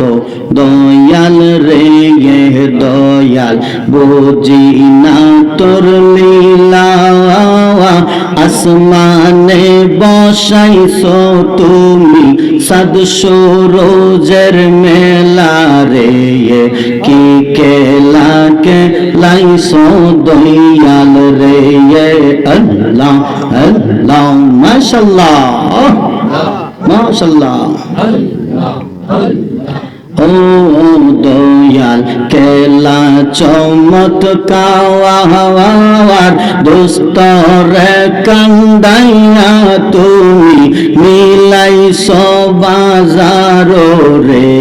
বানাইছো দয়াল রে দয়াল বুঝি না তোর লীলা আসমানে বসাইছো তুমি সাদ সূরজের মেলা রে কি খেলা খেলাইছো দয়াল রে আল্লাহ আল্লাহ মাশাআল্লাহ মাশাআল্লাহ ও দয়াল খেলা চমৎকার দোস্তরে কান্দাইয়া তুমি মিলাইছো বাজারো রে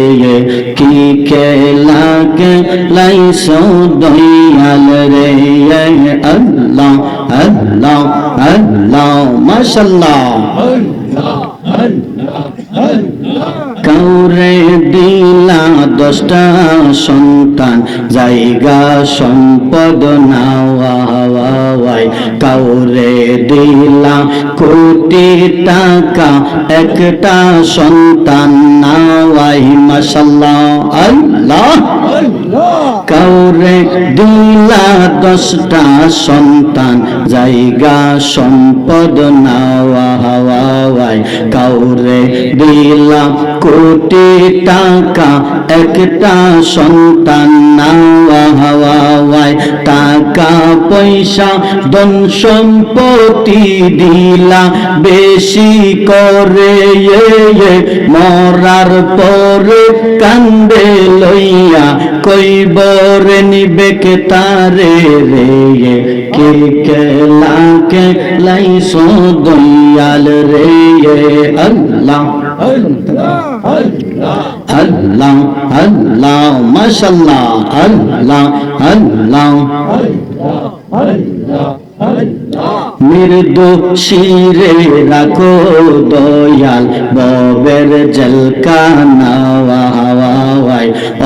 কি খেলা খেলাইছো দয়াল রে আল্লাহ আল্লাহ আল্লাহ মাশাআল্লাহ কাউরে দিলা 10টা সন্তান জায়গা সম্পদ নাওয়াই কাউরে দিলা কোটি টাকা একটা সন্তান নাওয়াই মাশাআল্লাহ আল্লাহ কাউরে দিলা 10টা সন্তান জায়গা সম্পদ নাওয়াই কাউরে দিলা কোটি টাকা একটা সন্তান নাওয়াই টাকা পয়সা ধন সম্পত্তি দিলা বেশি করে মরার পরে কান্দে লইয়া কইবরে নিবে কে তারে রে কে খেলা খেলাইছো দয়াল রে আল্লাহ আল্লাহ আল্লাহ মাশাআল্লাহ আল্লাহ আল্লাহ মৃদু শিরে রাখো দয়াল ববের জলকানাওয়াই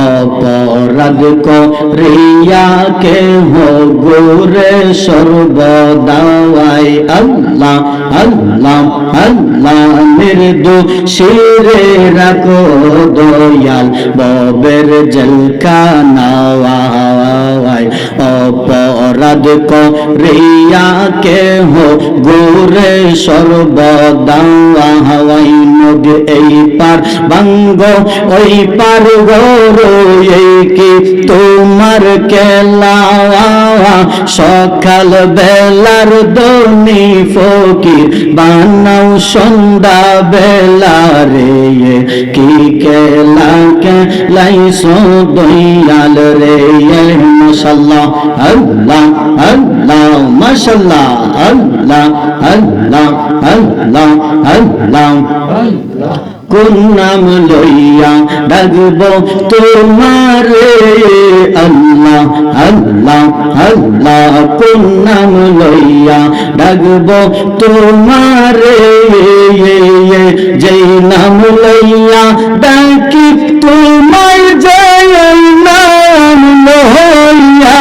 অপরাধ করিয়া কে হো গোরে সর্বদাওয়াই আল্লাহ আল্লাহ আল্লাহ মৃদু শিরে রাখো দয়াল ববের জলকানাওয়াই অপরাধ করিয়া কে হো গোরে সর্বদাওয়াই নদী এই পার ভাঙ্গ ওই পার গরো এই কি তোমার খেলা সকাল বেলার দনি ফকির বানাও সন্ধ্যা বেলা রে কি খেলা খেলাইছো দয়াল রে মাশাআল্লাহ আল্লাহ আল্লাহ মাশাআল্লাহ আল্লাহ আল্লাহ আল্লাহ আল্লাহ কোন নাম লইয়া ডাকব তোমারে আল্লাহ আল্লাহ আল্লাহ কোন নাম লইয়া ডাকব তোমারে যেই নাম লইয়া ডাকি তোমার যেই নাম লইয়া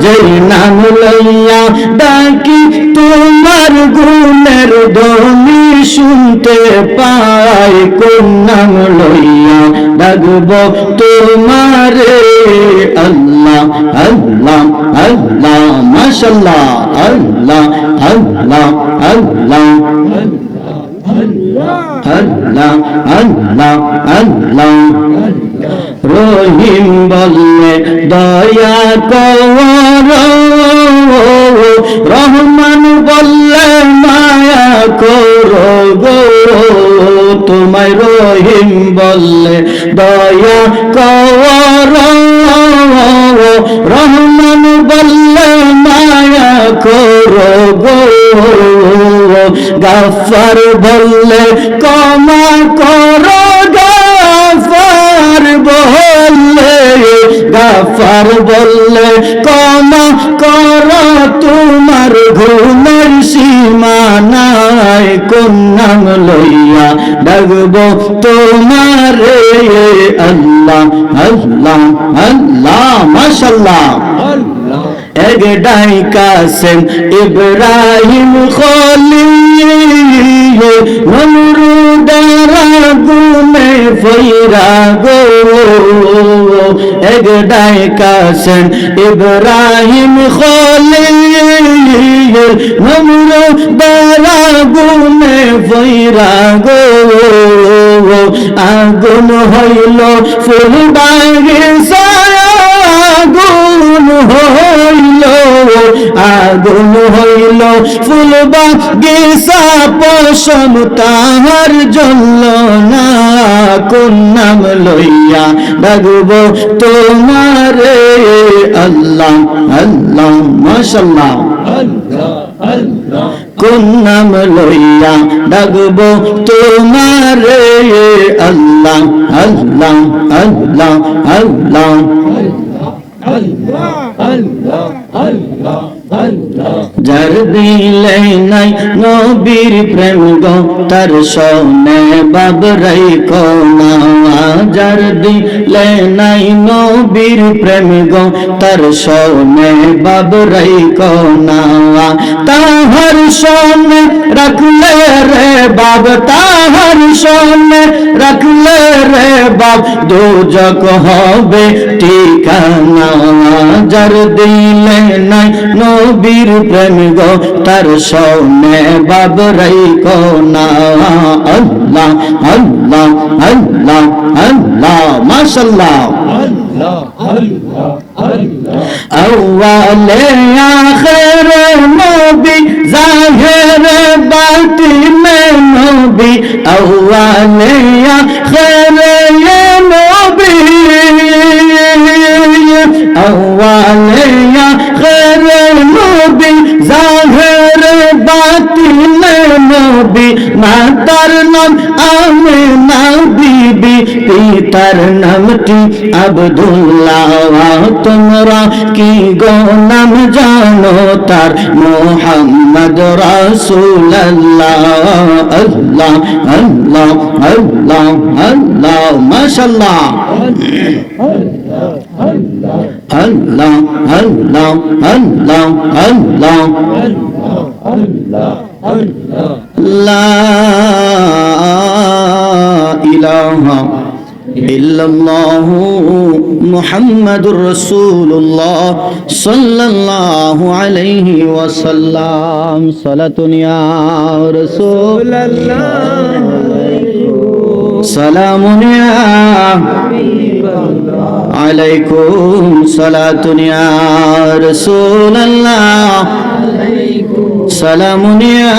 যেই নাম লইয়া ডাকি তোমার গুণের ধ্বনি শুনতে পাই কোন নাম লইয়া ডাকব তোমারে আল্লাহ আল্লাহ আল্লাহ মাশাআল্লাহ আল্লাহ আল্লাহ আল্লাহ আল্লাহ আল্লাহ আল্লাহ রহিম বললে দয়া কর রহমান বললে মায়া করো গো তোমায় রহিম বললে দয়া কর রহমান বললে মায়া করো গো গাফার বললে ক্ষমা করো গাফার বললে গাফার বললে ক্ষমা করো তোমার গুণের সীমা নাই কোন নাম লইয়া ডাকব তোমারে আল্লাহ আল্লাহ আল্লাহ মাশাআল্লাহ এক ডাইকাসেম ইব্রাহিম খলিল নমরুদ বেড়াগুনে ফইরা গো এক ডাইকাছেন ইব্রাহিম খলিল নমরুদ বেড়াগুনে ফইরা গো আগুন হইল ফুল বাগিচা আগুন হইল আগুন হইল ফুল বাগিচা পশম তাহার জ্বলল না কোন নাম লইয়া ডাকব তোমারে আল্লাহ আল্লাহ মাশাআল্লাহ আল্লাহ আল্লাহ কোন নাম লইয়া ডাকব তোমারে আল্লাহ আল্লাহ আল্লাহ আল্লাহ যার দিলে নাই নবীর প্রেম গো তার শোনে বাবরাই কোনা যার দিলে নাই নবীর প্রেম গো তার শোনে বাবরাই কোনা তাহার শোনে রাখলে রে বাব তাহার শোনে রাখলে রে বাব দোজক হবে ঠিকানা যার দিলে নাই নবীর প্রেম গো তার শোনে বাবরাই কোনা আল্লাহ আল্লাহ আল্লাহ আল্লাহ মাশাআল্লাহ আল্লাহ আল্লাহ আল্লাহ আউয়ালে আখিরে নবী জাহিরে বাতিনে নবী আউয়ালে আখিরে নবী আউয়ালে আখিরে নবী জাহিরে বাতিনে নবী মাতার নাম আমিনা বিবি পিতার নামটি আব্দুল্লাহ তোমরা কি গো নাম জানো তার মুহাম্মদ রাসূলুল্লাহ আল্লাহ আল্লাহ আল্লাহ আল্লাহ মাশাআল্লাহ আল্লাহ আল্লাহ আল্লাহ আল্লাহ আল্লাহ লা ইলাহা ইল্লাল্লাহু মুহাম্মাদুর রাসূলুল্লাহ সাল্লাল্লাহু আলাইহি ওয়াসাল্লাম সালাতুন ইয়া রাসূলুল্লাহ সালামুন ইয়া আলাইকুম সালাতুন ইয়া রাসূলুল্লাহ সালামুন ইয়া